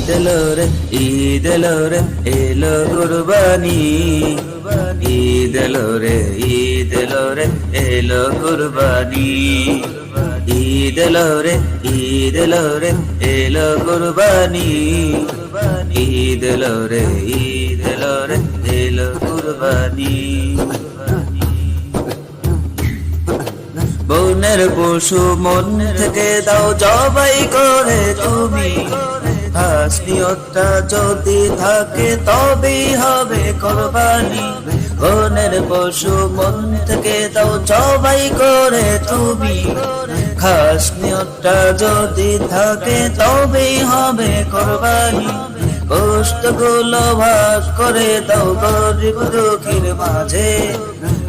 এলো রে ঈদ এলো রে এলো কুরবানি ঈদ এলো রে ঈদ এলো রে এলো কুরবানি ঈদ এলো রে ঈদ এলো রে এলো কুরবানি ঈদ এলো রে ঈদ এলো রে এলো কুরবানি বনের পশু মন থেকে দাও জবাই করে তুমি খাস নিয়তটা যদি থাকে তবেই হবে কুরবানি বনের পশু মন থেকে দাও জবাই করে তুমি খাস নিয়তটা যদি থাকে তবেই হবে কুরবানি কষ্টগুলো ভাগ করে দাও গরিব দুঃখীর মাঝে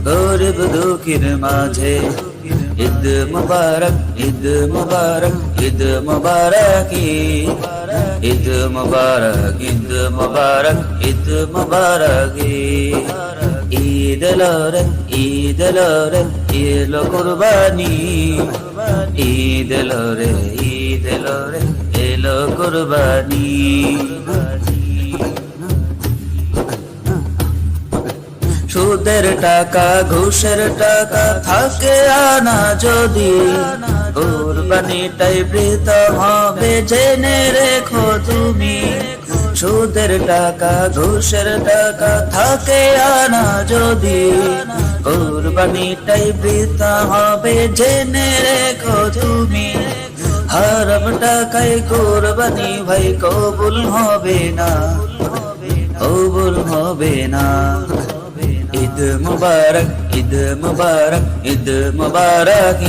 গরিব দুঃখীর মাঝে ঈদ মুবারক ঈদ মুবারক ঈদ মুবারক ঈদ মুবারক ঈদ মুবারক ঈদ মুবারক ঈদ এলো রে ঈদ এলো রে এলো কুরবানি ঈদ এলো রে ঈদ এলো রে এলো কুরবানি সুদের টাকা ঘুষের টাকা থাকে আনা যদি কুরবানিটাই বৃথ হবে জেনে রেখো তুমি সুদের টাকা ঘুষের টাকা থাকে আনা যদি কুরবানিটাই বৃথ হবে জেনে রেখো তুমি হারাম টাকায় কুরবানি ভাই কবুল হবে না কবুল হবে না ঈদ মুবারক ঈদ মুবারক ঈদ মুবারক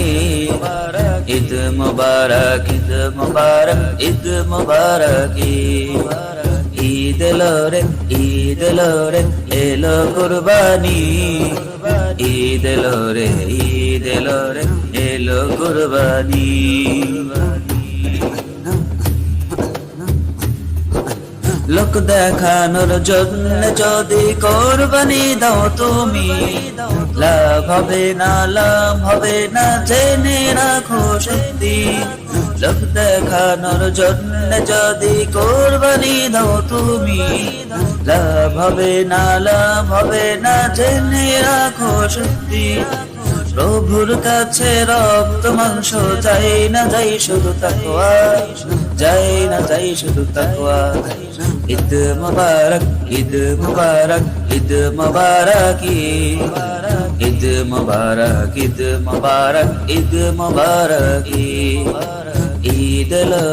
ঈদ মুবারক ঈদ মুবারক ঈদ মুবারক ঈদ এলো রে ঈদ এলো রে এলো কুরবানি ঈদ এলো রে ঈদ এলো রে এলো কুরবানি লোক দেখানোর জন্য যদি কুরবানি দাও তুমি লাভ হবে না জেনে রাখো সত্যি লোক দেখানোর জন্য যদি কুরবানি দাও তুমি লাভ হবে না জেনে রাখো সত্যি প্রভুর কাছে রক্ত মাংস যাই না যাই শুধু তাকওয়া যাই না যাই শুধু তাকওয়া ঈদ মুবারক ঈদ মুবারক ঈদ মুবারক ঈদ মুবারক ঈদ মুবারক ঈদ মুবারক ঈদ এলো